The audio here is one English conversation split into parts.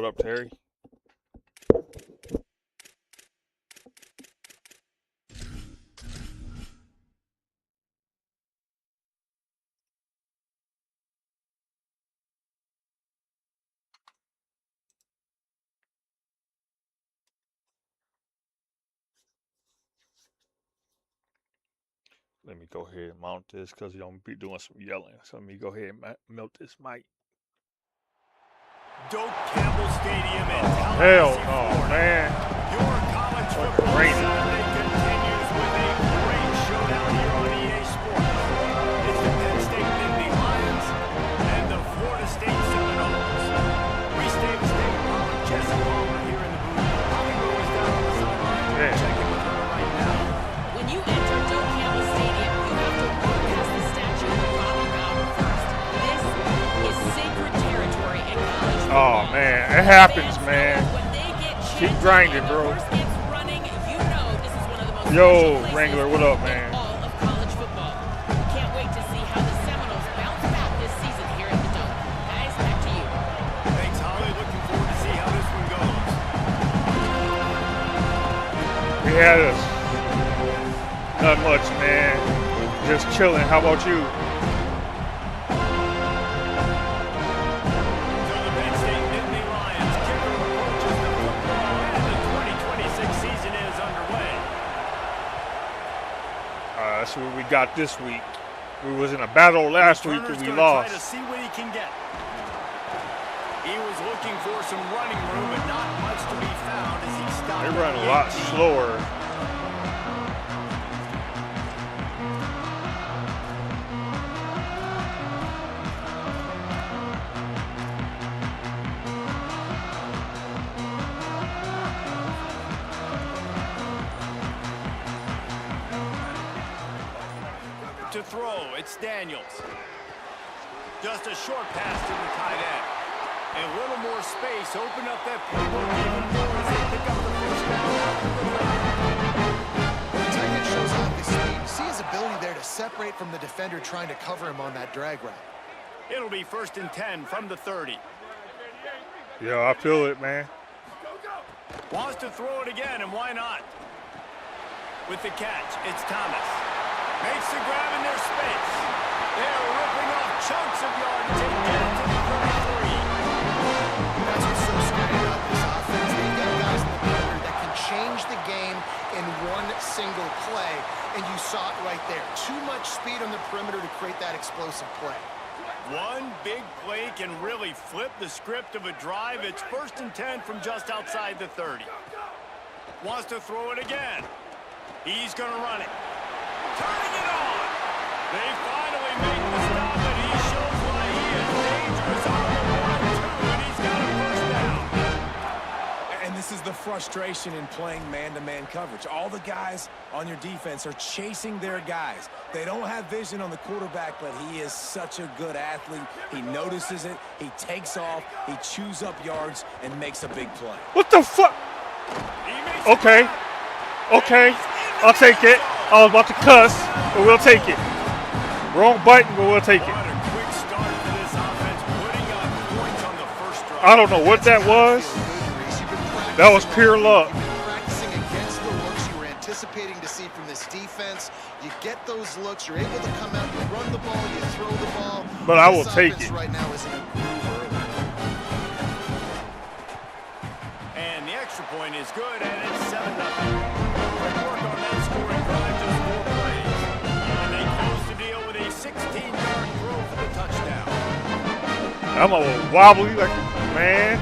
up, Terry? Let me go ahead and mount this because you're going to be doing some yelling. So let me go ahead and melt this mic. Doak Campbell Stadium in Hell no, man. Your college football Saturday continues with a great showdown here on EA Sports. It's the Penn State Nittany Lions and the Florida State Seminoles. We stay with State College. Jesse Palmer here in the booth. Hollywood is down on the sideline. We're checking with her right now. When you enter Doak Campbell Stadium, you have to walk past the statue of Robbie Mountain first. This is sacred territory in college football. Oh, man. It happens, man. Keep grinding, bro. Yo, Wrangler, what up, man? All of college football. Can't wait to see how the Seminoles bounce back this season here at the Dome. Guys, back to you. Thanks, Holly. Looking forward to see how this one goes. We had us. Not much, man. Just chilling. How about you? That's what we got this week. We was in a battle last week and we lost. To see what he can get. He was looking for some running room, but not much to be found as he stopped. They run a lot slower. To throw, it's Daniels. Just a short pass to the tight end. And a little more space, open up that playbook even more as they pick up the first down. When the tight end shows off his speed, you see his ability there to separate from the defender trying to cover him on that drag route. It'll be 1st and 10 from the 30. Yeah, I feel it, man. Wants to throw it again, and why not? With the catch, it's Thomas. Makes the grab in their space. They're ripping off chunks of yardage. They get it to the 33. That's what's so scary about this offense. They've got guys in the perimeter that can change the game in one single play. And you saw it right there. Too much speed on the perimeter to create that explosive play. One big play can really flip the script of a drive. It's 1st and 10 from just outside the 30. Wants to throw it again. He's going to run it. Turning it on. They finally make the stop, and he shows why he is dangerous on the 1-2, and he's got a first down. And this is the frustration in playing man-to-man coverage. All the guys on your defense are chasing their guys. They don't have vision on the quarterback, but he is such a good athlete. He notices it, he takes off, he chews up yards, and makes a big play. What the fuck? Okay. Okay. I'll take it. I was about to cuss, but we'll take it. Wrong button, but we'll take it. I don't know what that was. That was pure luck. Practicing against the looks you were anticipating to see from this defense. You get those looks, you're able to come out, you run the ball, you throw the ball. But I will take it. Right now is in a groove early. And the extra point is good, and it's 7-0. Work on that scoring drive, just 4 plays. And they close the deal with a 16-yard throw for the touchdown. I'm a little wobbly like, man.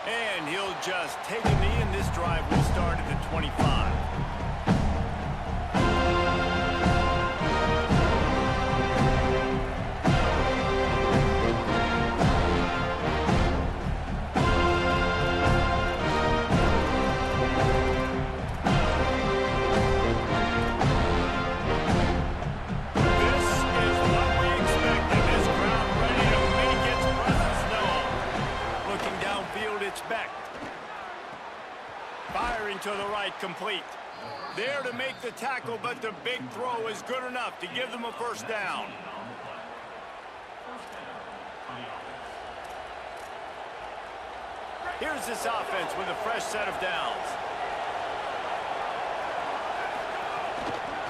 And he'll just take a knee, and this drive will start at the 25. There to make the tackle, but the big throw is good enough to give them a first down. Here's this offense with a fresh set of downs.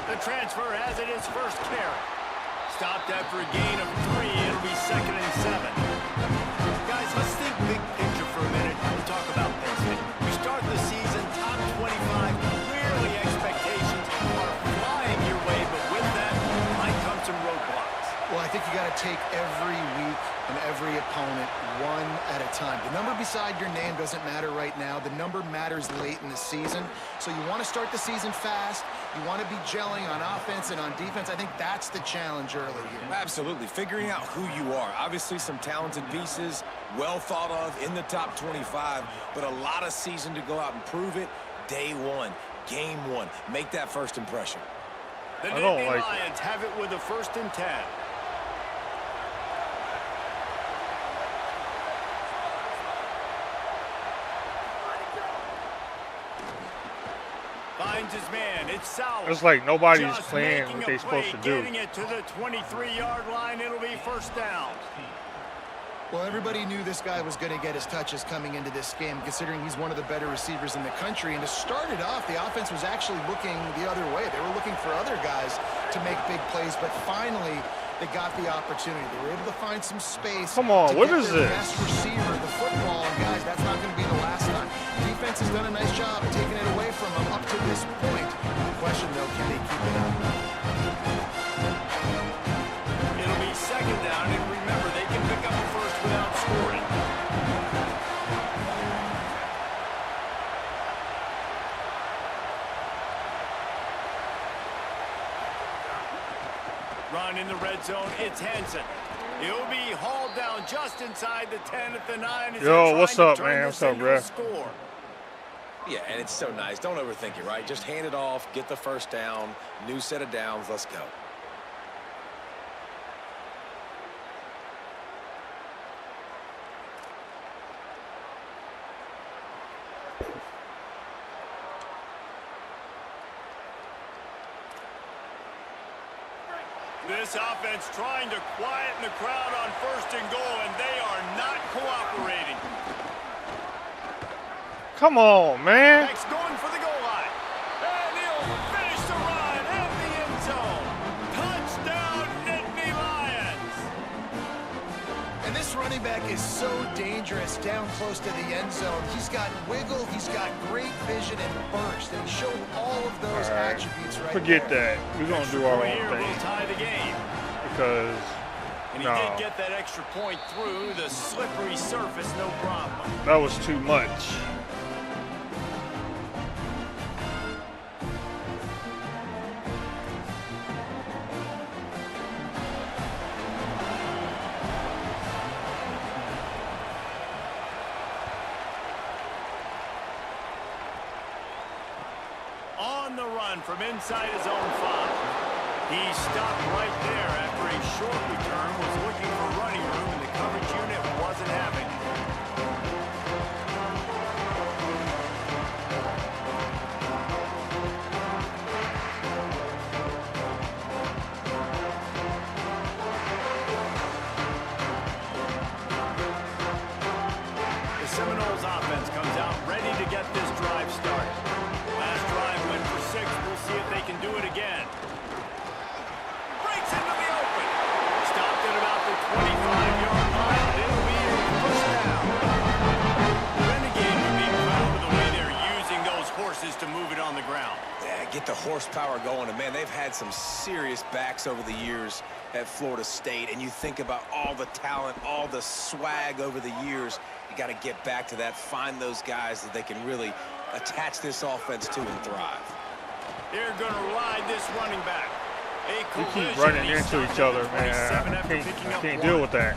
The transfer has it his first carry. Stopped after a gain of 3. It'll be 2nd and 7. Guys, let's think big picture for a minute and talk about Penn State. We start the season top 25. Clearly expectations are flying your way, but with that might come some roadblocks. Well, I think you got to take every week and every opponent one at a time. The number beside your name doesn't matter right now. The number matters late in the season. So you want to start the season fast. You want to be gelling on offense and on defense. I think that's the challenge early here. Absolutely. Figuring out who you are. Obviously some talented pieces, well thought of in the top 25, but a lot of season to go out and prove it. Day one, game one. Make that first impression. The Nittany Lions have it with a 1st and 10. Finds his man. It's Sauer. It's like nobody's Just playing making what a they're supposed to play, do. Getting it to the 23-yard line. It'll be first down. Well, everybody knew this guy was going to get his touches coming into this game, considering he's one of the better receivers in the country. And to start it off, the offense was actually looking the other way. They were looking for other guys to make big plays, but finally they got the opportunity. They were able to find some space. Come on, to what get is their this? best receiver, the football. And guys, that's not going to be the last time. Defense has done a nice job of taking it away from them up to this point. The question, though, can they keep it up? It'll be 2nd down, and remember, they can pick up the first without scoring. Run in the red zone, it's Henson. He'll be hauled down just inside the 10 at the 9. Yo, what's up, man? What's up, bro? Score. Yeah, and it's so nice. Don't overthink it, right? Just hand it off, get the first down, new set of downs, let's go. This offense trying to quieten the crowd on 1st and goal, and they are not cooperating. Come on, man. Next going for the goal line. And he'll finish the run at the end zone. Touchdown, Nittany Lions. And this running back is so dangerous down close to the end zone. He's got wiggle, he's got great vision and burst, and he showed all of those attributes right Forget there. that. We're going to do our own Here will thing. tie the game. Because, And he did get that extra point through the slippery surface, no problem. that was too much. On the run from inside his own 5. He stopped right there after a short return, was looking for running room, and the coverage unit wasn't having it. The Seminoles offense comes out ready to get this drive started. Last drive went for 6. We'll see if they can do it again. Breaks into the open. Stopped at about the 25-yard line. It'll be first down. Renegade would be proud of the way they're using those horses to move it on the ground. Yeah, get the horsepower going. And, man, they've had some serious backs over the years at Florida State. And you think about all the talent, all the swag over the years. You got to get back to that, find those guys that they can really attach this offense to and thrive. They're going to ride this running back. We keep running into each other, man. I can't deal with that.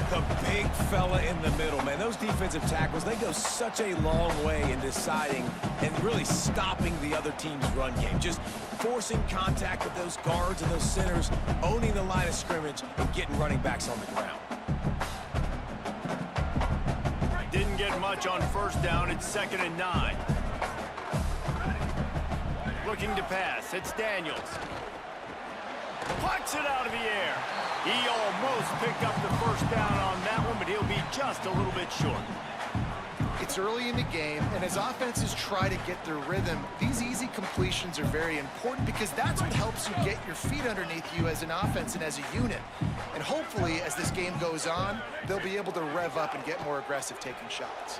The big fella in the middle, man. Those defensive tackles, they go such a long way in deciding and really stopping the other team's run game. Just forcing contact with those guards and those centers, owning the line of scrimmage, and getting running backs on the ground. Didn't get much on first down. It's 2nd and 9. Looking to pass. It's Daniels. Plucks it out of the air. He almost picked up the first down on that one, but he'll be just a little bit short. It's early in the game, and as offenses try to get their rhythm, these easy completions are very important because that's what helps you get your feet underneath you as an offense and as a unit. And hopefully, as this game goes on, they'll be able to rev up and get more aggressive taking shots.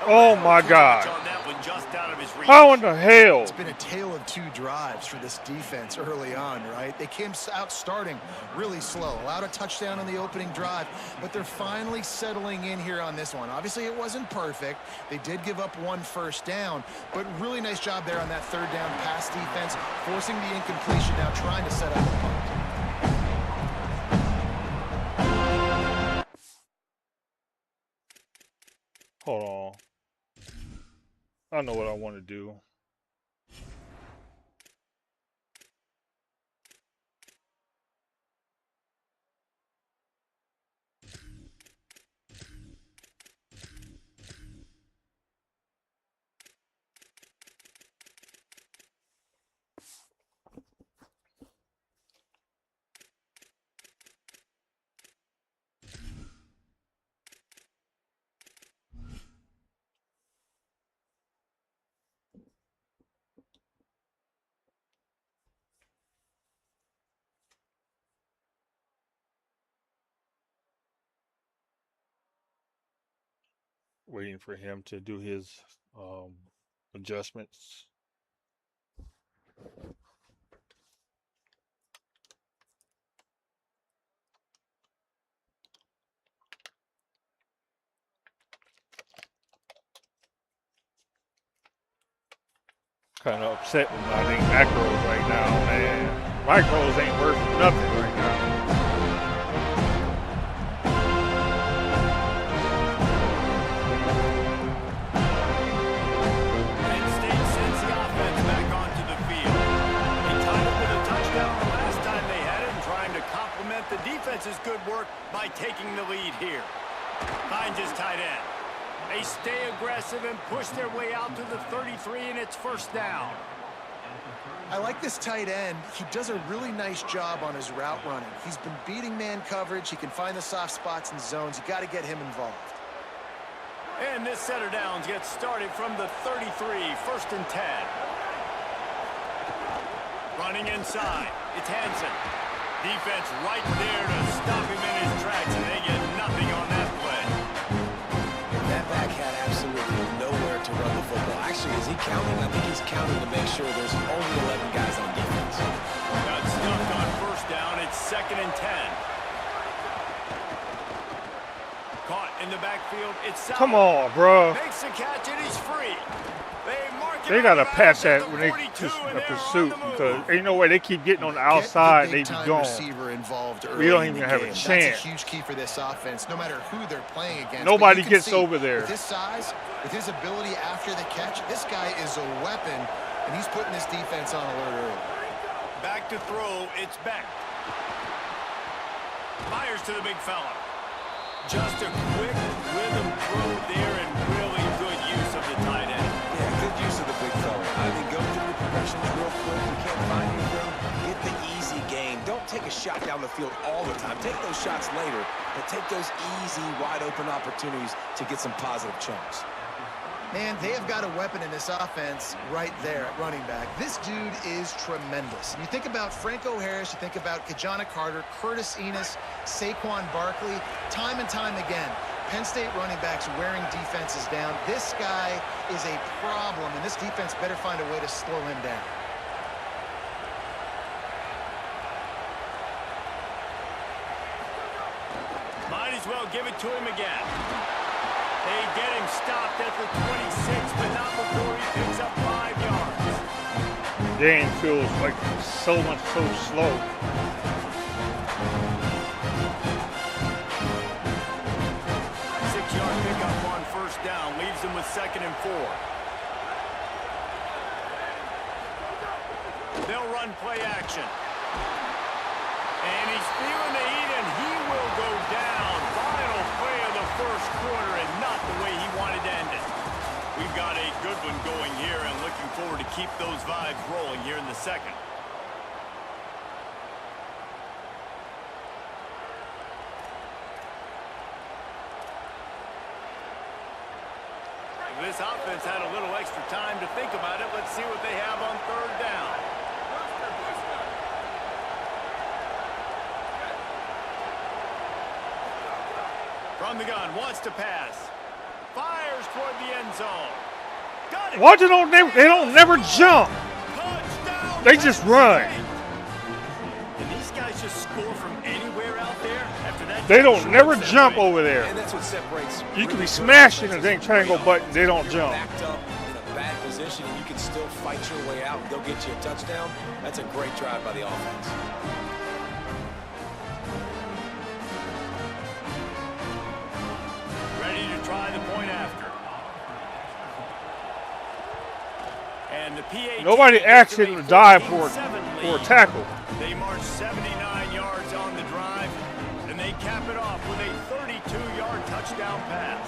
Oh my God. On that one, just out of his reach. How in the hell? It's been a tale of two drives for this defense early on, right? They came out starting really slow, allowed a touchdown on the opening drive, but they're finally settling in here on this one. Obviously, it wasn't perfect. They did give up one first down, but really nice job there on that third down pass defense, forcing the incompletion, now trying to set up the punt. Hold on. I know what I want to do. Waiting for him to do his adjustments. Kind of upset with my macros right now, man. Micros ain't worth nothing right now. The defense's good work by taking the lead here. Finds his tight end. They stay aggressive and push their way out to the 33, and it's first down. I like this tight end. He does a really nice job on his route running. He's been beating man coverage. He can find the soft spots and zones. You got to get him involved. And this set of downs gets started from the 33, first and 10. Running inside, it's Hansen. Defense right there to stop him in his tracks, and they get nothing on that play. That back had absolutely nowhere to run the football. Actually, is he counting? I think he's counting to make sure there's only 11 guys on defense. Got stuffed on first down. It's second and 10. Caught in the backfield. It's Sal. Come on, bro. Makes the catch, and he's free. They gotta patch that when they just a pursuit because ain't no way they keep getting on the outside. They be gone. We don't even have a chance. That's a huge key for this offense, no matter who they're playing against. Nobody gets over there. With his size, with his ability after the catch, this guy is a weapon, and he's putting this defense on alert early. Back to throw, it's Beck. Fires to the big fella. Just a quick rhythm throw there and really good use of the tight end. Yeah, good use of the big fella. I mean, go through the progressions real quick. You can't find anything. Get the easy game. Don't take a shot down the field all the time. Take those shots later, but take those easy, wide-open opportunities to get some positive chunks. Man, they have got a weapon in this offense right there at running back. This dude is tremendous. And you think about Franco Harris, you think about Kajana Carter, Curtis Enos, Saquon Barkley, time and time again. Penn State running backs wearing defenses down. This guy is a problem, and this defense better find a way to slow him down. Might as well give it to him again. They get him stopped at the 26, but not before he picks up 5 yards. Game feels like so slow. 6-yard pickup on first down leaves him with 2nd and 4. They'll run play action. And he's feeling the heat, and he will go down. Final play of the first quarter, and not the way he wanted to end it. We've got a good one going here and looking forward to keep those vibes rolling here in the second. This offense had a little extra time to think about it. Let's see what they have on third down. From the gun, wants to pass. Fires toward the end zone. Got it. Why they don't never jump? Touchdown, They just run. And these guys just score from anywhere out there after that. They don't never jump over there. And that's what separates. You can be smashing a dang triangle button, they don't jump. Backed up in a bad position, and you can still fight your way out and go get you a touchdown. That's a great drive by the offense. Ready to try the point after. And the PAT Nobody asked him to dive for a tackle. They march 79 yards on the drive, and they cap it off with a 32-yard touchdown pass.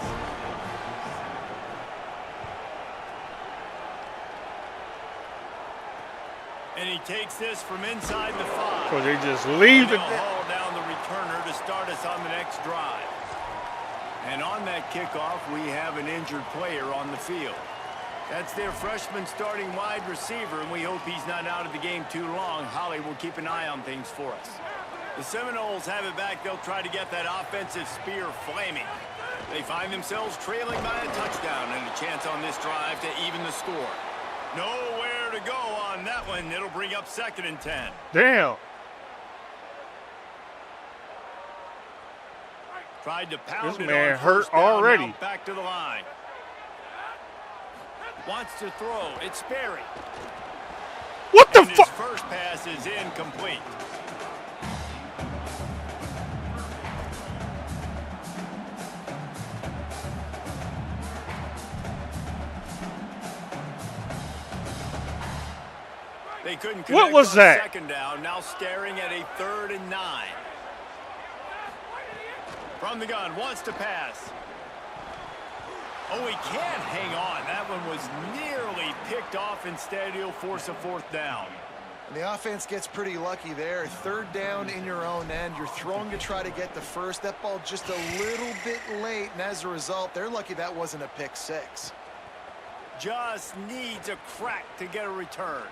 And he takes this from inside the 5. So they just leave They'll it. haul down the returner to start us on the next drive. And on that kickoff, we have an injured player on the field. That's their freshman starting wide receiver, and we hope he's not out of the game too long. Holly will keep an eye on things for us. The Seminoles have it back. They'll try to get that offensive spear flaming. They find themselves trailing by a touchdown and a chance on this drive to even the score. Nowhere to go on that one. It'll bring up 2nd and 10. Damn. Tried to pound This it man on hurt first down, already. now back to the line. Wants to throw. It's Sperry. What the And his fuck? first pass is incomplete. They couldn't connect What was on that? 2nd down. Now staring at a 3rd and 9. From the gun, wants to pass. Oh, he can't hang on. That one was nearly picked off. Instead, he'll force a 4th down. And the offense gets pretty lucky there. 3rd down in your own end. You're throwing to try to get the first. That ball just a little bit late, and as a result, they're lucky that wasn't a pick 6. Just needs a crack to get a return.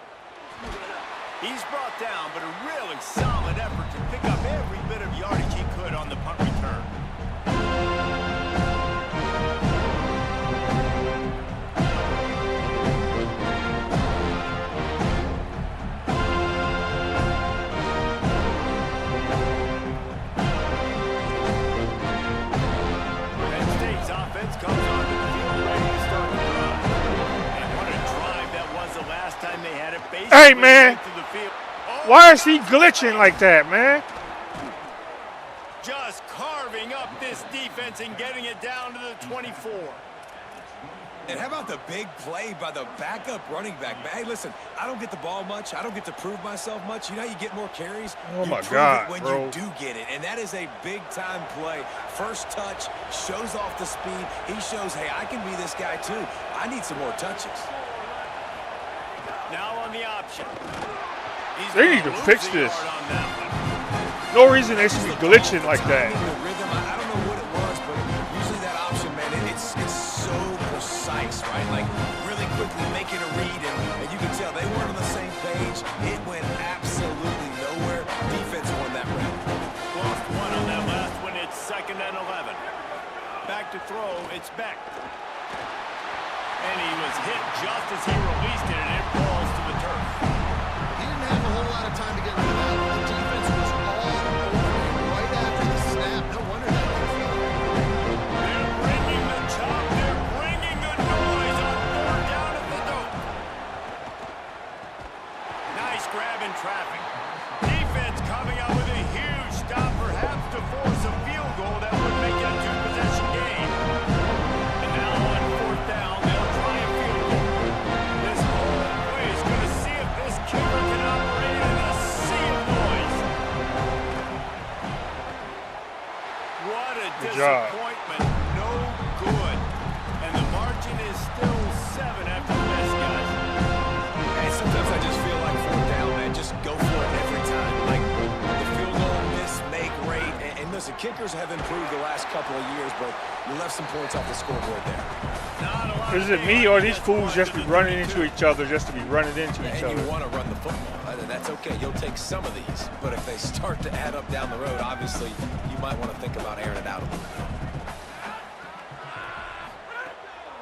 He's brought down, but a really solid effort to pick up every bit of yardage he could on the punt return. Penn State's offense comes onto the field ready to start the drive. And what a drive that was the last time they had it. Hey, man. To the field. Oh, Why is he glitching like that, man? just carving up this defense and getting it down to the 24. And how about the big play by the backup running back? Man, hey, listen, I don't get the ball much. I don't get to prove myself much. You know how you get more carries? Oh, my you prove God, it when bro. you do get it. And that is a big-time play. First touch, shows off the speed. He shows, hey, I can be this guy too. I need some more touches. Now on the option. He's They need to gonna fix lose a this. yard on that one. No reason they should be glitching like that. The rhythm, I don't know what it was, but usually that option, man, it's so precise, right? Like really quickly making a read, and you can tell they weren't on the same page. It went absolutely nowhere. Defense won that round. Lost one on that last one. It's 2nd and 11. Back to throw. It's Beck. And he was hit just as he released it, and it falls to the turf. He didn't have a whole lot of time to get rid of that. The defense was all over him right after the snap. No wonder that didn't feel it. They're bringing the chop. They're bringing the noise on 4th down at the dope. Nice grab in traffic. Defense coming out with a huge stop, perhaps to force a field goal that would make it a 2-possession game. And now on 4th down, they'll try a field goal. This whole play is going to see if this kicker can operate in a sea of noise. What a Good job. disappointment. No good. And the margin is still kickers have improved the last couple of years, but you left some points off the scoreboard there. Is it me or these fools just be running into each other just to be running into each And other? you want to run the football. That's okay. You'll take some of these. But if they start to add up down the road, obviously, you might want to think about airing it out a little bit.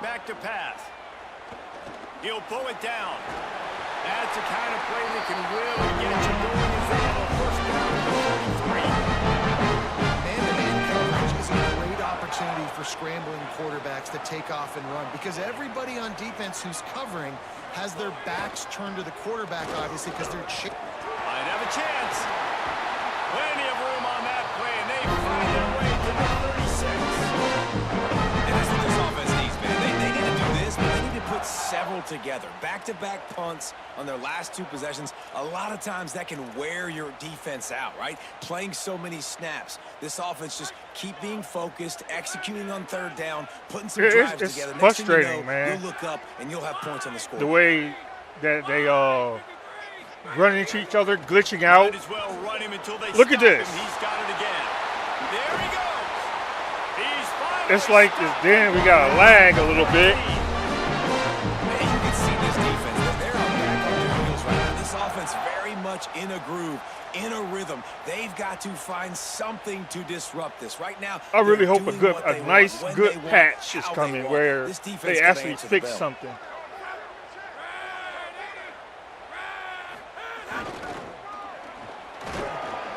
Back to pass. He'll pull it down. That's the kind of play that can really get you going as they have a first down at the 33. Man-to-man coverage is a great opportunity for scrambling quarterbacks to take off and run because everybody on defense who's covering has their backs turned to the quarterback, obviously, because they're Might have a chance. Plenty of room on that play, and they find their way to the 36. And that's what this offense needs, man. They need to do this, but they need to put several together. Back-to-back punts on their last two possessions. A lot of times that can wear your defense out, right? Playing so many snaps. This offense just keep being focused, executing on third down, putting some drives It's together. frustrating, Next thing you know, man. You'll look up and you'll have points on the score. The way that they running into each other, glitching out. Might as well run him until they Look at stop this. him. He's got it again. There he goes. He's finally It's like this. Then we got a lag a little bit. Man, you can see this defense. They're on back on their heels right now. This offense very much in a groove, in a rhythm. They've got to find something to disrupt this. Right now, I really they're hope doing what they a want, nice, when good they want, patch is how they coming want. where This defense they gotta actually answer the fix bell. something.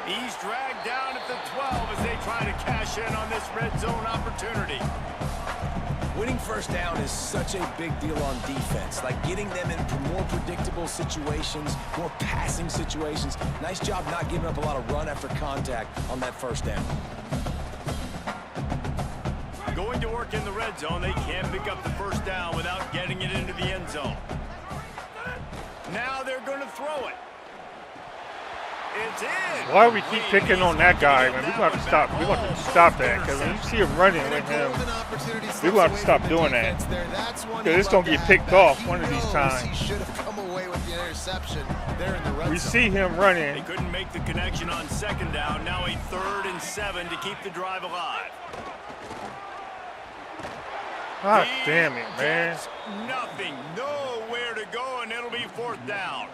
He's dragged down at the 12 as they try to cash in on this red zone opportunity. Winning first down is such a big deal on defense, like getting them in more predictable situations, more passing situations. Nice job not giving up a lot of run after contact on that first down. Going to work in the red zone, they can't pick up the first down without getting it into the end zone. Now they're going to throw it. It's in. Why do we keep picking on that guy, man? We're going to stop. We're going to stop that because when you see him running with him, we're going to have to stop doing that. Because it's going to get picked off one of these times. He should have come away with the interception there in the red We zone. see him They running. couldn't make the connection on second down. Now a 3rd and 7 to keep the drive alive. God damn it, man. Gets nothing. Nowhere to go, and it'll be 4th down.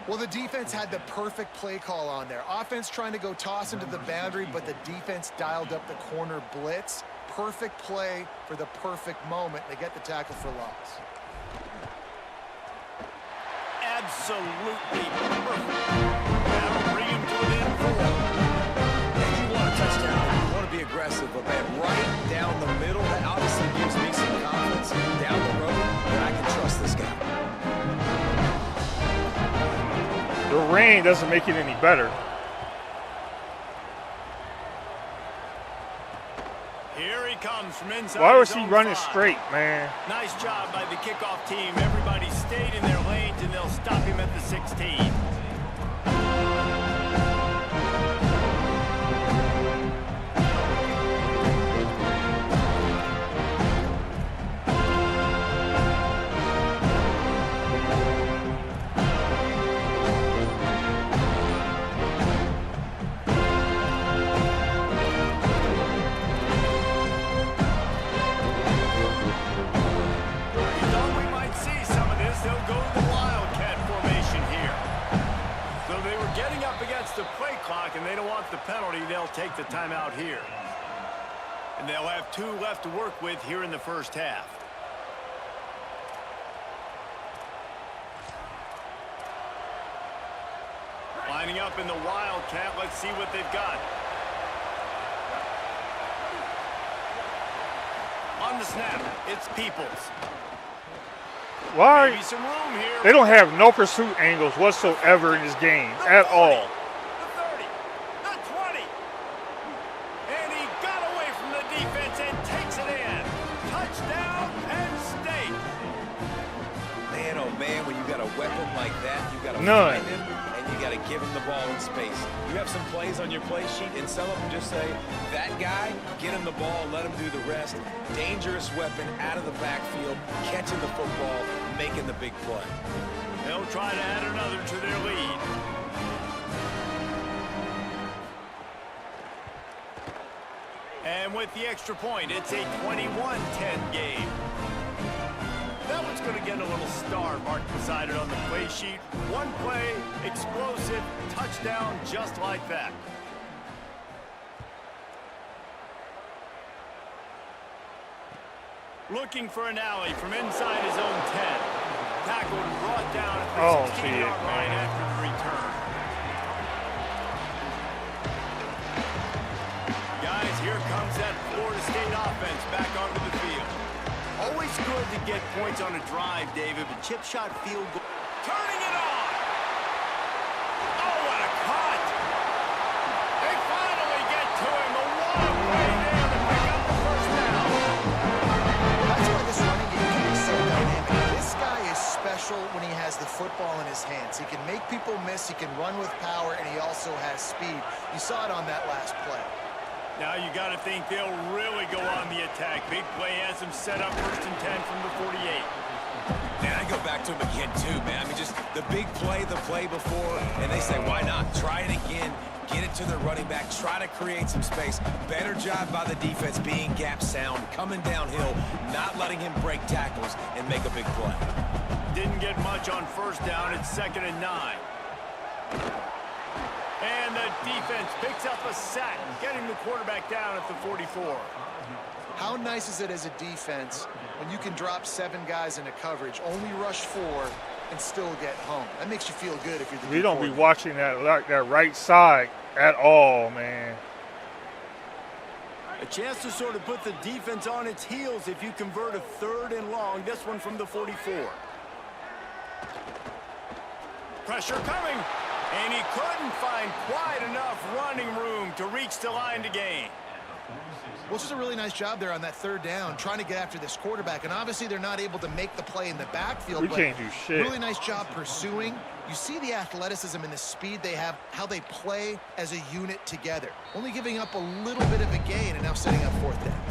Well, the defense had the perfect play call on there. Offense trying to go toss into the boundary, but the defense dialed up the corner blitz. Perfect play for the perfect moment. They get the tackle for loss. Absolutely perfect. That'll bring him to within 4. And you want a touchdown, you want to be aggressive, but man, right down the middle, that obviously gives me some confidence down the road that I can trust this guy. The rain doesn't make it any better. Here he comes from inside. Why was his he own running 5. straight, man? Nice job by the kickoff team. Everybody stayed in their lanes, and they'll stop him at the 16. And they don't want the penalty, they'll take the timeout here. And they'll have 2 left to work with here in the first half. Lining up in the Wildcat, let's see what they've got. On the snap, it's Peoples. Why? Maybe some room here. They don't have no pursuit angles whatsoever in this game at all. None. Him, and you got to give him the ball in space. You have some plays on your play sheet, and some of them just say, that guy, get him the ball, let him do the rest. Dangerous weapon out of the backfield, catching the football, making the big play. They'll try to add another to their lead. And with the extra point, it's a 21-10 game. That one's going to get a little star marked beside it on the play sheet. One play, explosive, touchdown, just like that. Looking for an alley from inside his own 10. Tackled and brought down at the 16-yard line after the return. Guys, here comes that Florida State offense back onto the field. Always good to get points on a drive, David, but chip shot field goal. Turning it on! Oh, what a cut! They finally get to him. A long way there to pick up the first down. That's why this running game can be so dynamic. This guy is special when he has the football in his hands. He can make people miss, he can run with power, and he also has speed. You saw it on that last play. Now you got to think they'll really go on the attack. Big play has them set up 1st and 10 from the 48. Man, I go back to him again, too, man. I mean, just the big play, the play before, and they say, why not? Try it again. Get it to the running back. Try to create some space. Better job by the defense being gap sound, coming downhill, not letting him break tackles and make a big play. Didn't get much on 1st down. It's 2nd and 9. And the defense picks up a sack, getting the quarterback down at the 44. How nice is it as a defense when you can drop 7 guys into coverage, only rush 4, and still get home? That makes you feel good if you're the We don't be watching that right side at all, man. A chance to sort of put the defense on its heels if you convert a 3rd and long. This one from the 44. Pressure coming. And he couldn't find quite enough running room to reach the line to gain. Well, just a really nice job there on that 3rd down, trying to get after this quarterback. And obviously they're not able to make the play in the backfield. We can't do shit. Really nice job pursuing. You see the athleticism and the speed they have, how they play as a unit together. Only giving up a little bit of a gain and now setting up 4th down.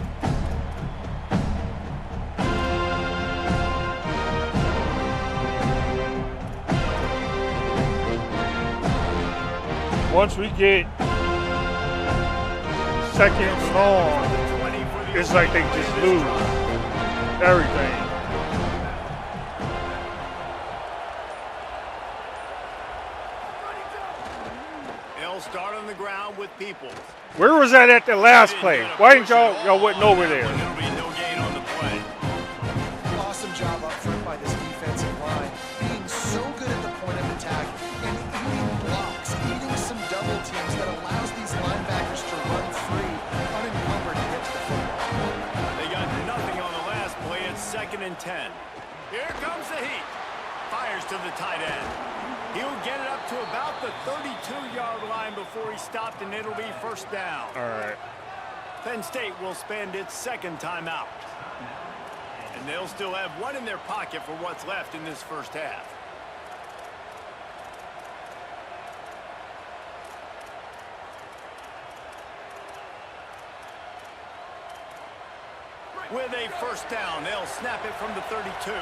Once we get 2nd and long, it's like they just lose everything. They'll start on the ground with Peoples. Where was that at the last play? Why didn't y'all wasn't over there? There'll be no gain on the play. Awesome job up front by this defensive line, being so good at the point of attack and eating blocks, eating some double teams that allows these linebackers to run free, unencumbered and get to the football. They got nothing on the last play. It's 2nd and 10. Here comes the heat. Fires to the tight end. He'll get it up to about the 32-yard line before he stopped, and it'll be 1st down. All right. Penn State will spend its 2nd timeout. And they'll still have one in their pocket for what's left in this 1st half. With a 1st down, they'll snap it from the 32.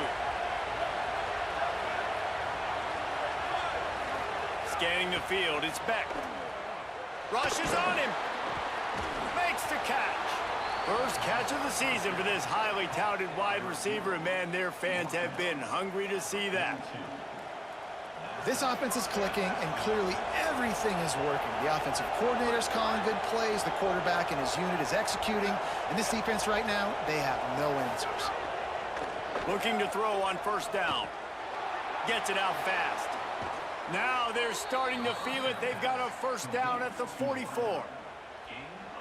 Scanning the field, it's Beck. Rushes on him. Makes the catch. First catch of the season for this highly touted wide receiver, and man, their fans have been hungry to see that. This offense is clicking, and clearly everything is working. The offensive coordinator's calling good plays, the quarterback and his unit is executing, and this defense right now, they have no answers. Looking to throw on 1st down. Gets it out fast. Now they're starting to feel it. They've got a 1st down at the 44.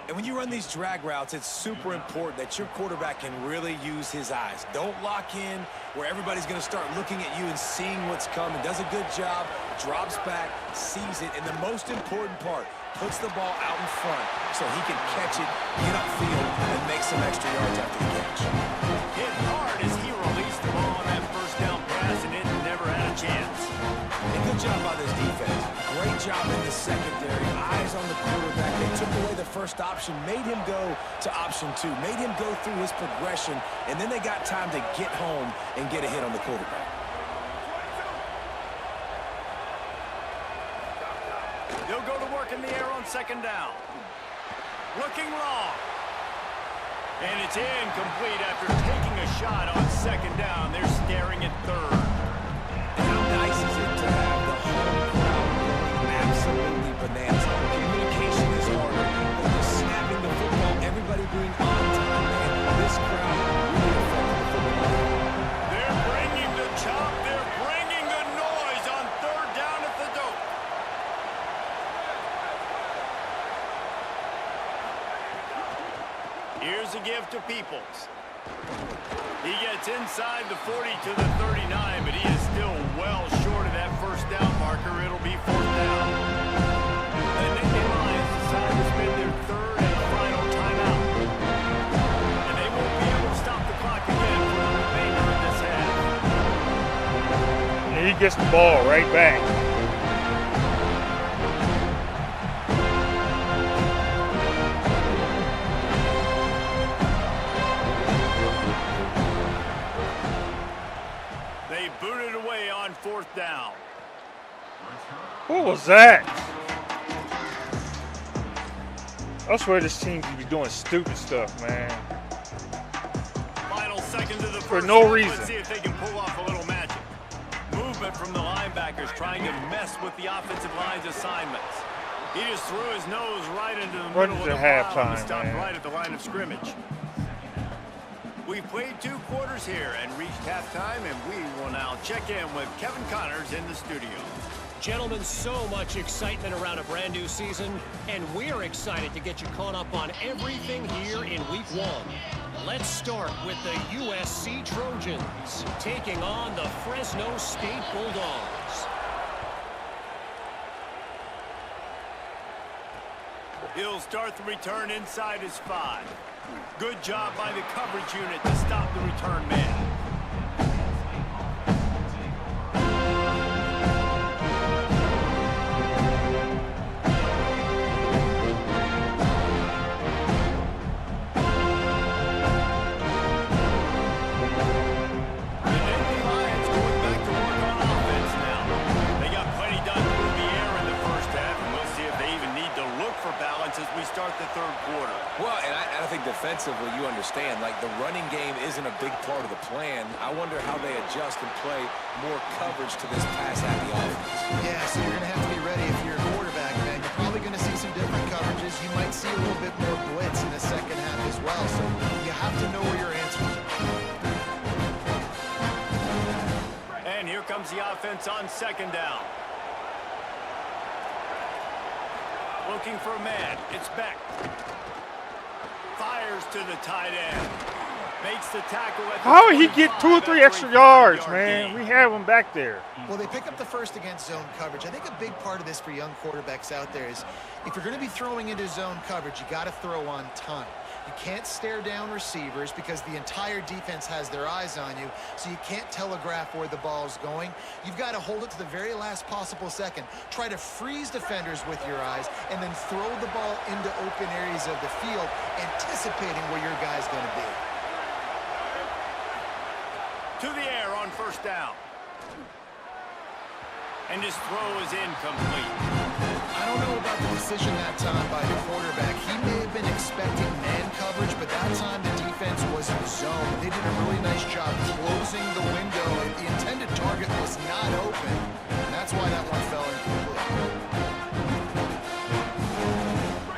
And when you run these drag routes, it's super important that your quarterback can really use his eyes. Don't lock in where everybody's going to start looking at you and seeing what's coming. Does a good job, drops back, sees it, and the most important part, puts the ball out in front so he can catch it, get upfield, and make some extra yards after the catch. Hit hard as he released the ball on that 1st down pass, and it never had a chance. And good job by this defense. Great job in the secondary. Eyes on the quarterback. They took away the 1st option, made him go to option 2, made him go through his progression, and then they got time to get home and get a hit on the quarterback. They'll go to work in the air on 2nd down. Looking long. And it's incomplete after taking a shot on second down. They're staring at third. And how nice is it to have the whole crowd going absolutely bananas? Communication is harder. When you're snapping the football, everybody being on time, man. This crowd really affected the football. They're bringing the chop. They're bringing the noise on third down at the dope. Here's a give to Peoples. He gets inside the 40 to the 39, but he is still well short of that first down marker. It'll be fourth down. The Nittany Lions decide to spend their third and final timeout. And they won't be able to stop the clock again for the remainder of this half. And he gets the ball right back. They booted away on fourth down. What was that? I swear this team could be doing stupid stuff, man. Final seconds of the For first no half. reason. Let's see if they can pull off a little magic. Movement from the linebackers trying to mess with the offensive line's assignments. He just threw his nose right into the middle of the halftime, pile and stopped man. right at the line of scrimmage. We've played 2 quarters here and reached halftime, and we will now check in with Kevin Connors in the studio. Gentlemen, so much excitement around a brand new season, and we're excited to get you caught up on everything here in Week 1. Let's start with the USC Trojans taking on the Fresno State Bulldogs. He'll start the return inside his 5. Good job by the coverage unit to stop the return man. As we start the third quarter. Well, and I think defensively, you understand, like the running game isn't a big part of the plan. I wonder how they adjust and play more coverage to this pass-happy offense. Yeah, so you're going to have to be ready if you're a quarterback, man. You're probably going to see some different coverages. You might see a little bit more blitz in the second half as well, so you have to know where your answers are. And here comes the offense on second down. Looking for a man. It's Beck. Fires to the tight end. Makes the tackle at the How did he get 2 or 3 after extra a yards, 5-yard man? gain. We have him back there. Well, they pick up the first against zone coverage. I think a big part of this for young quarterbacks out there is if you're going to be throwing into zone coverage, you got to throw on time. You can't stare down receivers because the entire defense has their eyes on you, so you can't telegraph where the ball's going. You've got to hold it to the very last possible second. Try to freeze defenders with your eyes and then throw the ball into open areas of the field, anticipating where your guy's going to be. To the air on first down. And his throw is incomplete. I don't know about the decision that time by the quarterback. He may have been expecting man coverage, but that time the defense was in zone. They did a really nice job closing the window, and the intended target was not open. And that's why that one fell incomplete.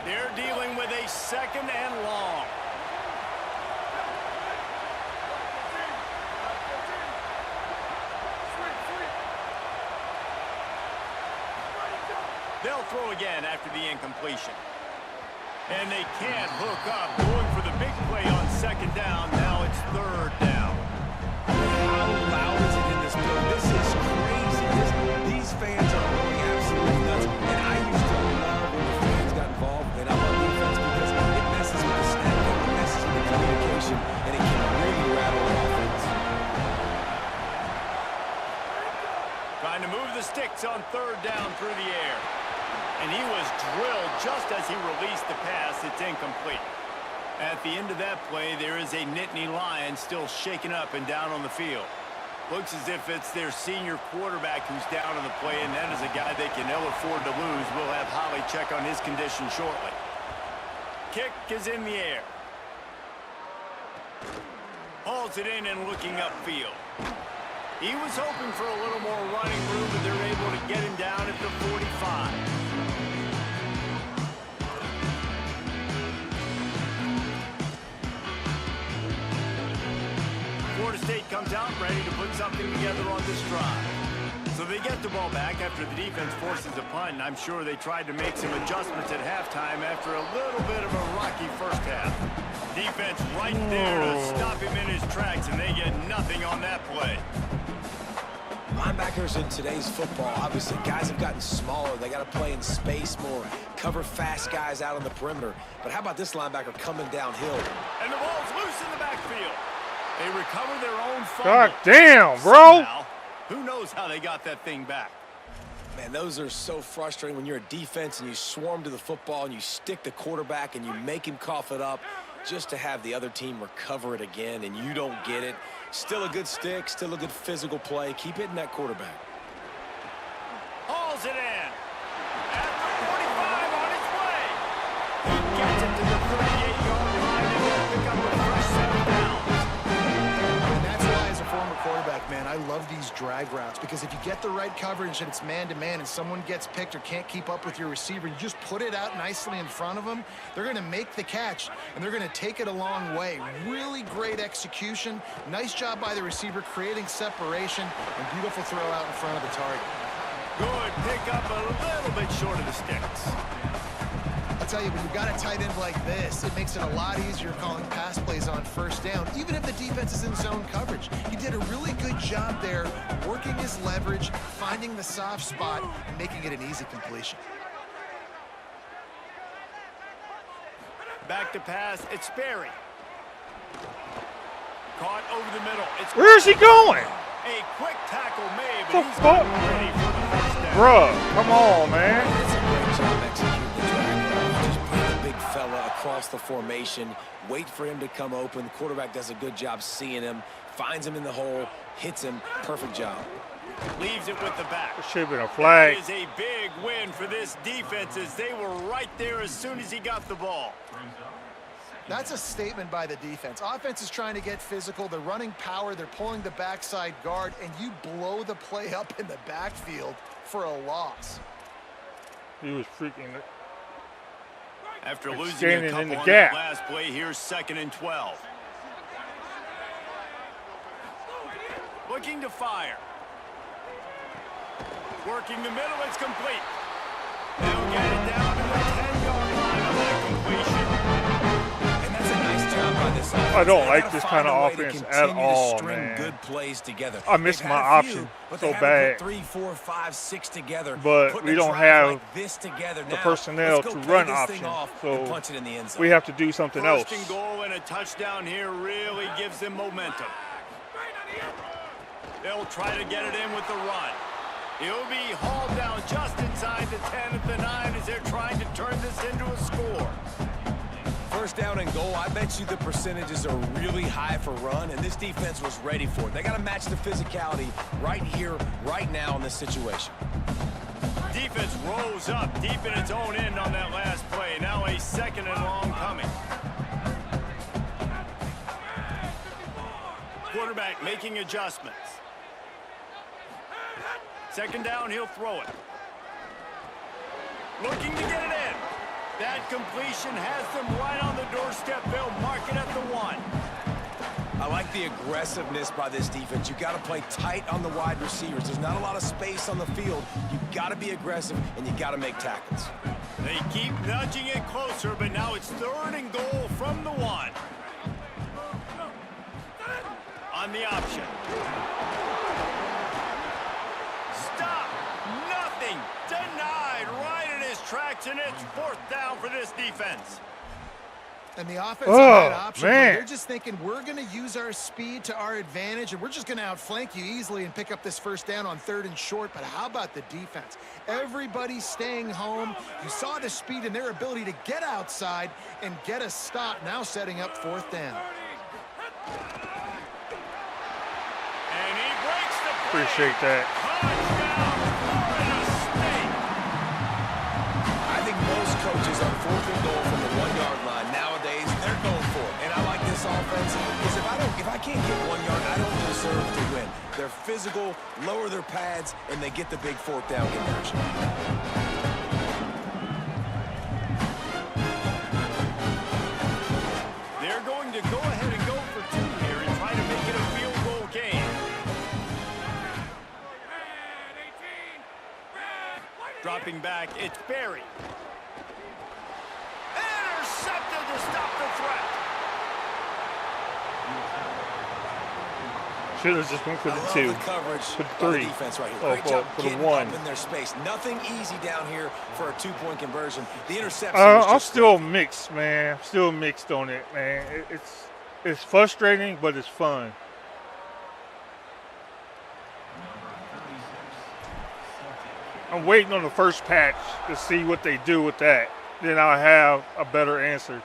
They're dealing with a second and long. They'll throw again after the incompletion. And they can't hook up. Going for the big play on second down. Now it's third down. How loud is it in this building? This is crazy. These fans are going absolutely nuts. And I used to love when the fans got involved. And I'm on defense because it messes with the snap game. It messes with the communication. And it can really rattle the offense. Trying to move the sticks on third down through the air. And he was drilled just as he released the pass. It's incomplete. At the end of that play, there is a Nittany Lion still shaken up and down on the field. Looks as if it's their senior quarterback who's down on the play, and that is a guy they can ill afford to lose. We'll have Holly check on his condition shortly. Kick is in the air. Hauls it in and looking upfield. He was hoping for a little more running room, but they're able to get him down at the 45. Florida State comes out ready to put something together on this drive. So they get the ball back after the defense forces a punt, and I'm sure they tried to make some adjustments at halftime after a little bit of a rocky first half. Defense right there to stop him in his tracks, and they get nothing on that play. Linebackers in today's football, obviously, guys have gotten smaller. They got to play in space more, cover fast guys out on the perimeter. But how about this linebacker coming downhill? And the ball's loose in the backfield. They recover their own fumble. God damn, bro. Somehow, who knows how they got that thing back? Man, those are so frustrating when you're a defense and you swarm to the football and you stick the quarterback and you make him cough it up just to have the other team recover it again and you don't get it. Still a good stick, still a good physical play. Keep hitting that quarterback. Hauls it in. At the 45 on its way. He gets it to the 38-yard line and will pick up a fresh set of downs. And that's why, as a former quarterback, man, I love these drag routes, because if you get the right coverage and it's man-to-man and someone gets picked or can't keep up with your receiver, you just put it out nicely in front of them, they're going to make the catch, and they're going to take it a long way. Really great execution. Nice job by the receiver creating separation, and beautiful throw out in front of the target. Good pick up, a little bit short of the sticks. I'll tell you, when you've got a tight end like this, it makes it a lot easier calling pass plays on first down, even if the defense is in zone coverage. He did a really good job there, working his leverage, finding the soft spot, and making it an easy completion. Back to pass, it's Sperry. Caught over the middle. It's Where is he going? a quick tackle made, The but he's fuck? not ready for the first down. Bruh, come on, man. It's a great job executing the drag route. Just put the big fella across the formation, wait for him to come open. The quarterback does a good job seeing him, finds him in the hole, hits him. Perfect job. Leaves it with the back. It should have been a That flag. is a big win for this defense, as they were right there as soon as he got the ball. That's a statement by the defense. Offense is trying to get physical. They're running power. They're pulling the backside guard, and you blow the play up in the backfield for a loss. He was freaking. After Like losing a standing couple in the on gap. that last play, here's 2nd and 12. Looking to fire. Working the middle, it's complete. They'll get it down to the 10-yard line on that completion. And that's a nice job by this offense. I don't They like gotta this find kind of a way to offense at continue to all, string man. good plays together. I miss They've my had a few, option but so they haven't bad. put 3, 4, 5, 6 together. But Putting we a don't drive have like this together. the Now, personnel let's go to pay run this thing option, off so and punch it in the end zone. we have to do something else. First and goal and a touchdown here really gives them momentum. They'll try to get it in with the run. He'll be hauled down just inside the 10 at the 9 as they're trying to turn this into a score. First down and goal, I bet you the percentages are really high for run, and this defense was ready for it. They got to match the physicality right here, right now in this situation. Defense rose up deep in its own end on that last play. Now a 2nd and long coming. Quarterback making adjustments. 2nd down, he'll throw it. Looking to get it in. That completion has them right on the doorstep. They'll mark it at the 1. I like the aggressiveness by this defense. You got to play tight on the wide receivers. There's not a lot of space on the field. You got to be aggressive, and you got to make tackles. They keep nudging it closer, but now it's 3rd and goal from the 1. On the option. Stop. Nothing. Denied right in his tracks, and it's 4th down for this defense. And the offense on that Oh, option, man. they're just thinking, we're going to use our speed to our advantage, and we're just going to outflank you easily and pick up this first down on 3rd and short. But how about the defense? Everybody's staying home. You saw the speed and their ability to get outside and get a stop, now setting up 4th down. And he breaks the play. Appreciate that. Touchdown, Florida State. I think most coaches on 4th and goal from the 1-yard line nowadays, they're going for it. And I like this this offense is if I can't get 1 yard, I don't deserve to win. They're physical, lower their pads, and they get the big fourth down conversion. They're going to go ahead and go for 2 here and try to make it a field goal game. Dropping back, it's Barry. Intercepted to stop the threat. Should have just went for the I love 2. the coverage For the by the 3. defense right here. Oh, Great job for the getting 1. up in their space. Nothing easy down here for a 2-point conversion. The interception was I'm just still great. mixed, man. I'm still mixed on it, man. It's frustrating, but it's fun. I'm waiting on the first patch to see what they do with that. Then I'll have a better answer.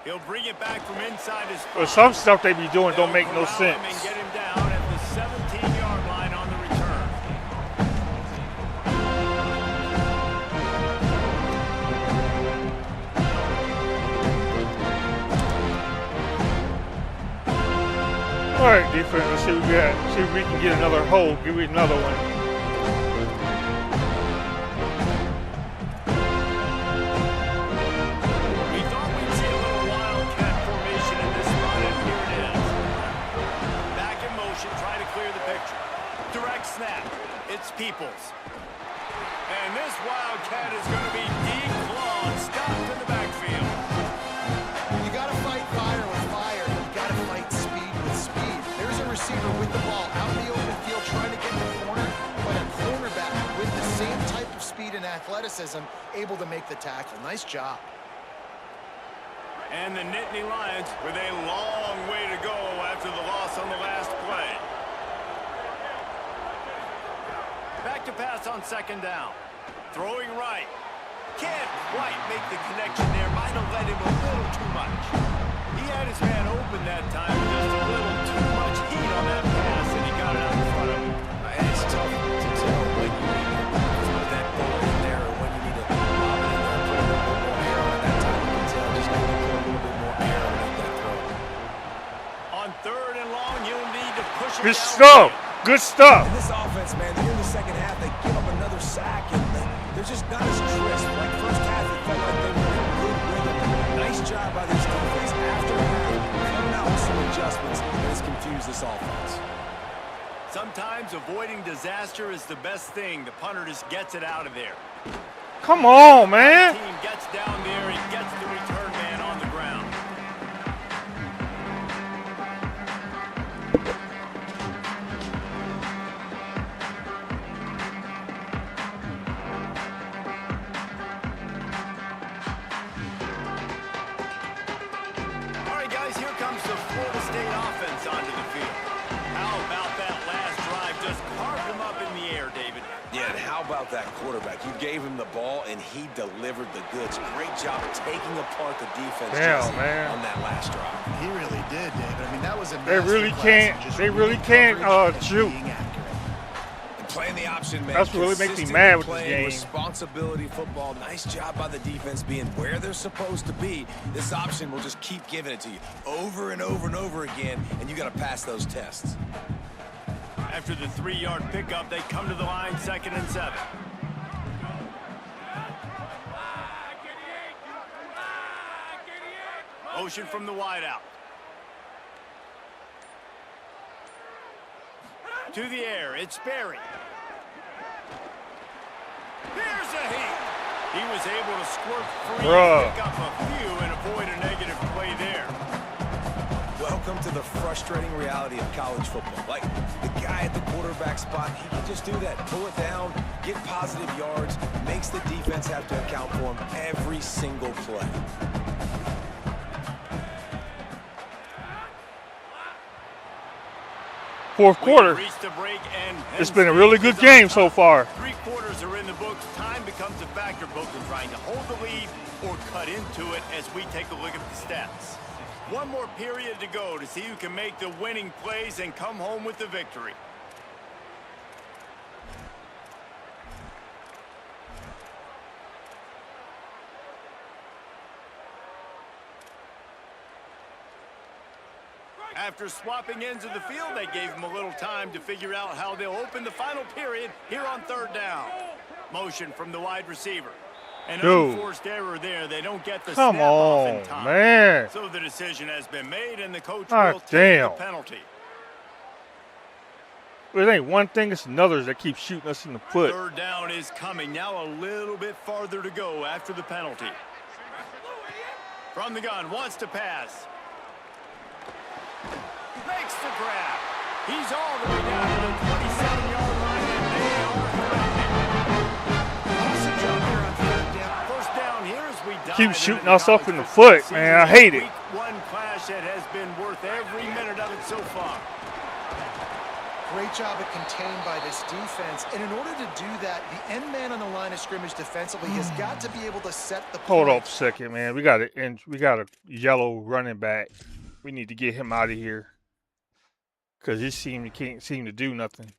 He'll bring it back from inside his But spot. some stuff they be doing don't make no They'll corral him sense. and get him down at the 17-yard line on the return. All right, defense. Let's see what we got. See if we can get another hole. Give me another one. We thought we'd see a little wildcat formation in this spot, and here it is. Back in motion, try to clear the picture. Direct snap. It's Peoples. And this wildcat is going to be declawed, stopped in the backfield. You got to fight fire with fire. You got to fight speed with speed. There's a receiver with the ball out in the open field trying to get the corner, but a cornerback with the same type of speed and athleticism able to make the tackle. Nice job. And the Nittany Lions with a long way to go after the loss on the last play. Back to pass on second down. Throwing right. Can't quite make the connection there. Might have let him a little too much. He had his man open that time. Just a little too much heat on that pass, and he got it out in front of him. It's tough to tell when you need to throw that ball in there or when you need to lob it in there and put a little bit more air on it. That time you can tell just need to put a little bit more air on that throw. On third and long, you'll need to push it Good down. stuff. Good stuff. And this offense, man, here in the second half, they give up another sack, and they're just not as crisp. Like first half, it felt like they were in a good rhythm. Nice job by this defense. After half, coming out with some adjustments that has confused this offense. Sometimes avoiding disaster is the best thing. The punter just gets it out of there. Come on, man. Team gets down there and gets the return man on the ground. All right, guys, here comes the Florida State offense onto the field. How about that last drive? Just carved them up in the air, David. Yeah, and how about that quarterback? You gave him the ball, and he delivered the goods. Great job taking apart the defense Damn, man. on that last drive. He really did, David. I mean, that was a They really masterclass can't- in just they really reading can't, coverage and shoot. being accurate. And playing the option, man. That's what really makes me consistently mad with this playing game. Responsibility football. Nice job by the defense being where they're supposed to be. This option will just keep giving it to you over and over and over again, and you got to pass those tests. After the 3-yard pickup, they come to the line, 2nd and 7. Motion from the wideout. To the air, it's Barry. There's a heat. He was able to squirt free, Bruh. pick up a few, and avoid a negative play there. Welcome to the frustrating reality of college football. Like, the guy at the quarterback spot, he can just do that. Pull it down, get positive yards, makes the defense have to account for him every single play. Fourth quarter. We reached the break, and It's been a really good game so far. 3 quarters are in the books. Time becomes a factor, both in trying to hold the lead or cut into it as we take a look at the stats. One more period to go to see who can make the winning plays and come home with the victory. After swapping ends of the field, they gave him a little time to figure out how they'll open the final period here on 3rd down. Motion from the wide receiver. An unforced error there. They don't get the snap off in time. Man. So the decision has been made, and the coach Ah, will take damn. the penalty. It ain't one thing, it's another that keeps shooting us in the foot. 3rd down is coming. Now a little bit farther to go after the penalty. From the gun, wants to pass. Makes the grab. He's all the way down to the 27-yard line, and they are threatening. Awesome job here on 3rd down. First down here as we dive Keep shooting into us college up in the football foot, season. man. I hate it. Week 1 clash that has been worth every minute of it so far. Great job at contained by this defense. And in order to do that, the end man on the line of scrimmage defensively has got to be able to set the Hold point. up a second, man. We got a yellow running back. We need to get him out of here. Because he can't seem to do nothing.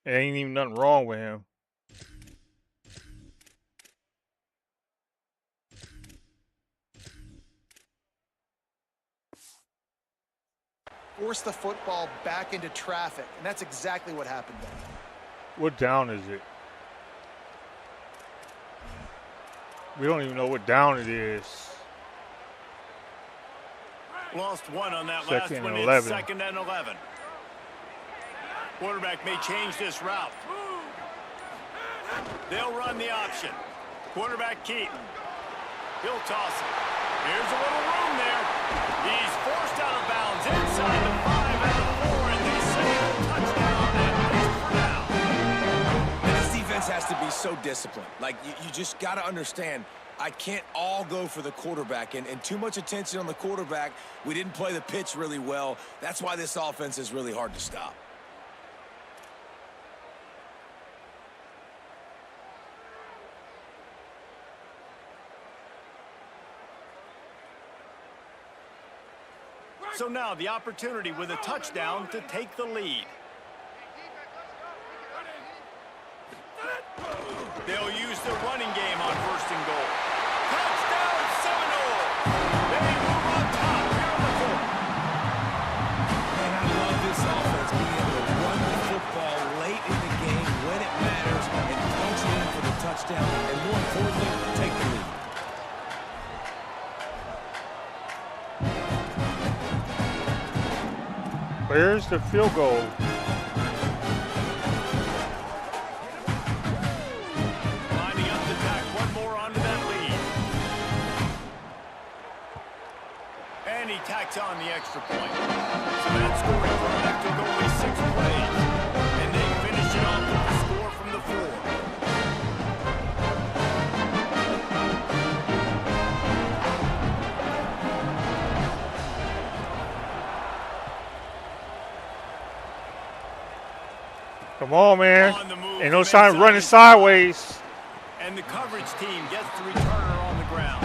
There ain't even nothing wrong with him. Force the football back into traffic, and that's exactly what happened there. What down is it? We don't even know what down it is. Lost one on that Second last one. and It's 11. 2nd and 11. Quarterback may change this route. They'll run the option. Quarterback Keaton. He'll toss it. Here's a little room there. He's forced out of bounds inside the 5 and the 4, and they say a touchdown, at least for now. And this defense has to be so disciplined. Like, you just got to understand, I can't all go for the quarterback, and too much attention on the quarterback. We didn't play the pitch really well. That's why this offense is really hard to stop. So now the opportunity with a touchdown to take the lead. They'll use the running game on 1st and goal. Touchdown Seminole! They move on top here in the 4th. And I love this offense being able to run the football late in the game when it matters and punch in for the touchdown, and more importantly, take the lead. Where's the field goal? Lining up to tack one more onto that lead. And he tacks on the extra point. So that scoring drive took only 6 plays. And they finish it off with the score from the 4. Come on, man. On the move Ain't no from sign inside running his sideways. And the coverage team gets the returner on the ground.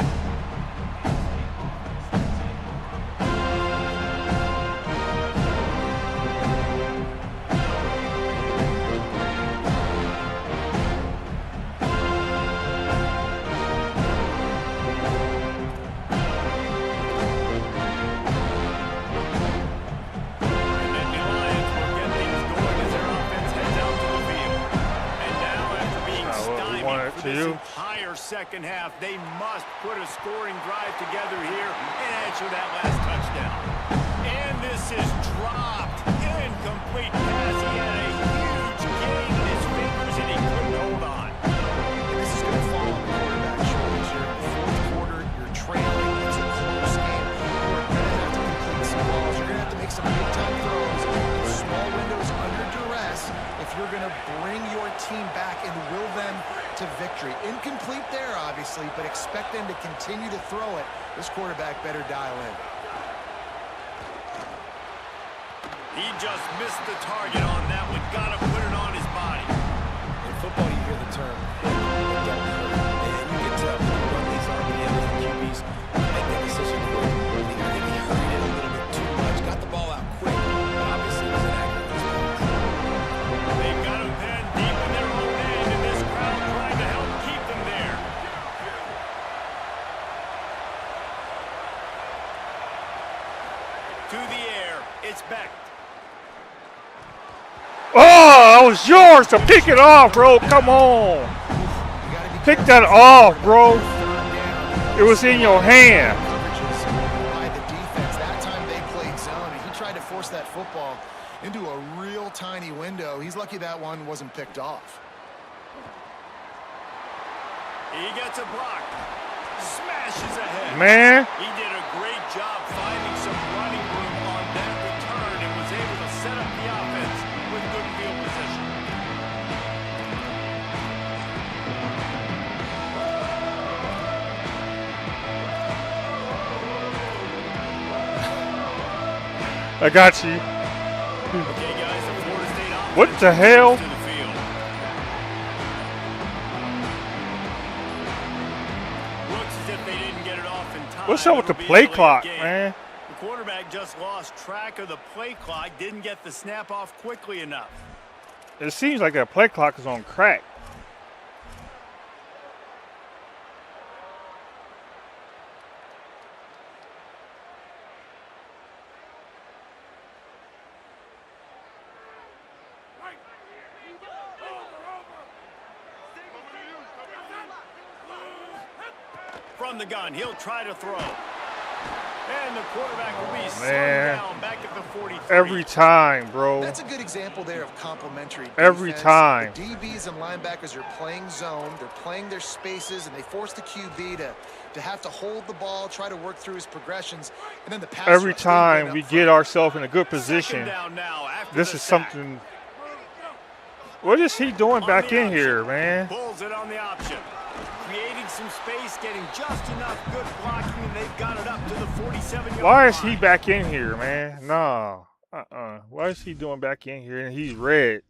Entire second half, they must put a scoring drive together here and answer that last touchdown. And this is dropped. Incomplete pass. He had a huge gain in his fingers and he couldn't hold on. And this is going to fall on the quarterback's shoulders here. In the 4th quarter, you're trailing. It's a close game. You're going to have to complete some balls. You're going to have to make some big-time throws in small windows under duress if you're going to bring your team back and will them to victory. Incomplete there, obviously, but expect them to continue to throw it. This quarterback better dial in. He just missed the target on that one. Got to put it on his body. In football, you hear the term, quick, but don't hurt. And you can tell when you run these RPMs and QBs, you make that decision quick. I think he hurried it a little bit too much, got the ball out quick, but obviously it was inaccurate this point. They got him pinned deep in their own end, and this crowd trying to help keep them there. was yours to pick it off, bro. Come on. Pick that off, bro. It was in your hand. By the defense. That time they played zone, and he tried to force that football into a real tiny window. He's lucky that one wasn't picked off. He gets a block. Smashes ahead. Man. He did a great job finding some running room on that return and was able to set up the offense with good field position. I got you. Okay, guys, the Florida State offense What the hell? to the field. Looks as if they didn't get it off in time. What's up with the It'll be a play delayed clock, game. man? The quarterback just lost track of the play clock, didn't get the snap off quickly enough. It seems like that play clock is on crack. From the gun, he'll try to throw. And the quarterback will be slung Man. down back at the 43. Every time, bro. That's a good example there of complementary defense. Every time. The DBs and linebackers are playing zone. They're playing their spaces, and they force the QB to have to hold the ball, try to work through his progressions, and then the pass Every rush, they time win we up get front. ourselves in a good Second position, down now after this the is sack. something. What is he doing On back the in option. here, man? Pulls it on the option. Creating some space, getting just enough good blocking, and they've got it up to the 47-yard Why is he line. back in here, man? No. Why is he doing back in here? And he's red.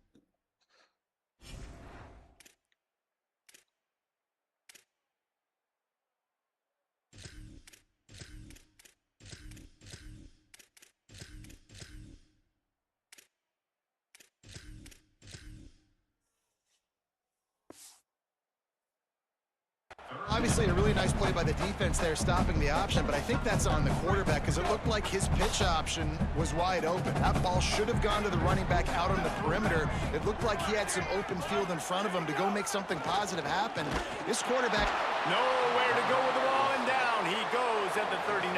Obviously, a really nice play by the defense there, stopping the option, but I think that's on the quarterback because it looked like his pitch option was wide open. That ball should have gone to the running back out on the perimeter. It looked like he had some open field in front of him to go make something positive happen. This quarterback... Nowhere to go with the ball, and down he goes at the 39.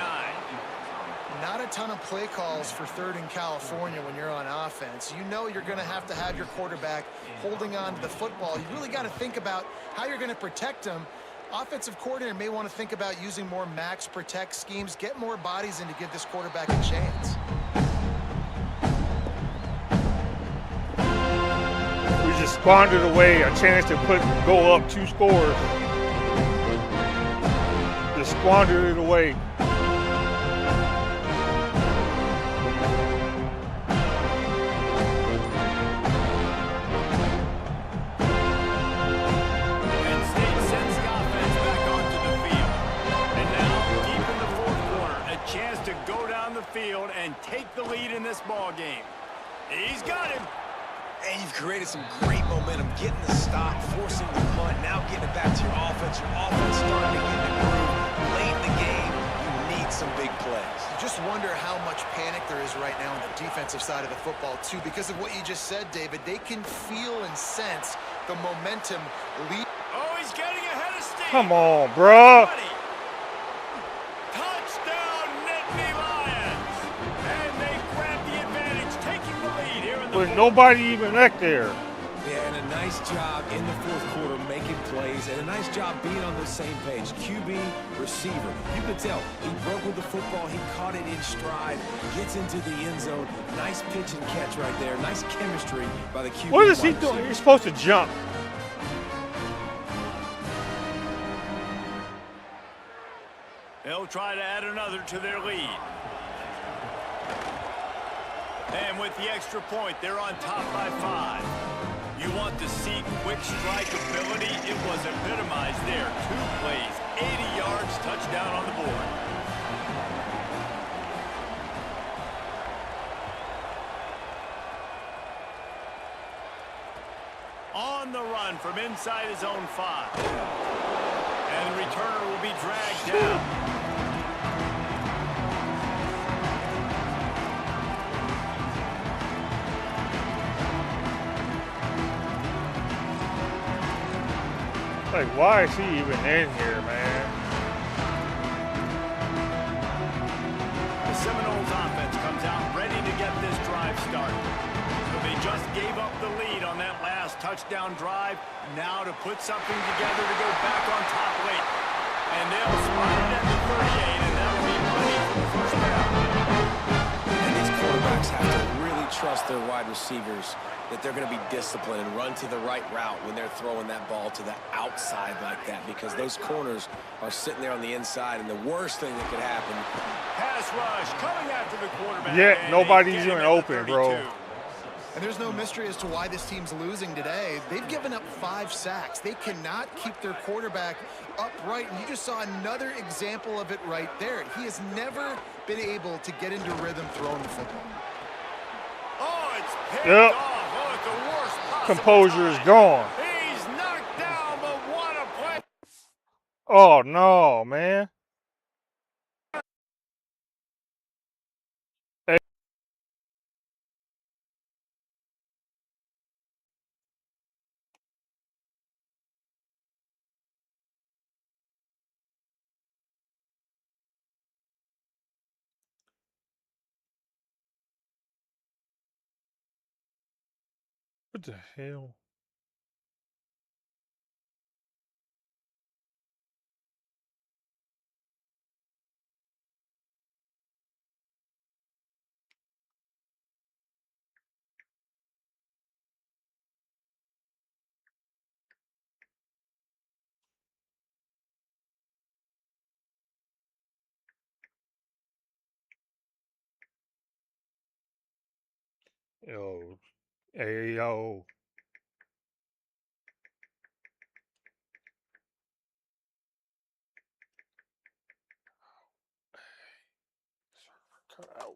Not a ton of play calls for third in California when you're on offense. You know you're going to have your quarterback holding on to the football. You really got to think about how you're going to protect him. Offensive coordinator may want to think about using more max protect schemes, get more bodies in to give this quarterback a chance. We just squandered away a chance to go up 2 scores. Just squandered it away. Field and take the lead in this ball game. He's got him. And you've created some great momentum, getting the stop, forcing the punt, now getting it back to your offense. Your offense starting to get in the groove. Late in the game, you need some big plays. You just wonder how much panic there is right now on the defensive side of the football, too, because of what you just said, David. They can feel and sense the momentum lead. Oh, he's getting ahead of steam. Come on, bro. With nobody even back there. Yeah, and a nice job in the fourth quarter making plays, and a nice job being on the same page. QB, receiver. You could tell he broke with the football, he caught it in stride, gets into the end zone. Nice pitch and catch right there. Nice chemistry by the QB. What is he doing? He's supposed to jump. They'll try to add another to their lead. And with the extra point, they're on top by 5. You want to see quick strike ability? It was epitomized there. 2 plays, 80 yards, touchdown on the board. On the run from inside his own 5. And the returner will be dragged down. Like, why is he even in here, man? The Seminoles offense comes out ready to get this drive started. So they just gave up the lead on that last touchdown drive. Now to put something together to go back on top late. And they'll spot it at the 38, and that'll be plenty for the first down. And these quarterbacks have to really trust their wide receivers that they're going to be disciplined and run to the right route when they're throwing that ball to the outside like that, because those corners are sitting there on the inside, and the worst thing that could happen. Pass rush coming after the quarterback. Yeah, nobody's even open, bro. And there's no mystery as to why this team's losing today. They've given up 5 sacks. They cannot keep their quarterback upright, and you just saw another example of it right there. He has never been able to get into rhythm throwing the football. Oh, it's picked Yep. off. Oh, at the worst possible Composure is time. gone. He's knocked down, but what a play. Oh no, man. Hey. What the hell? Yo, hey, yo. Cut out.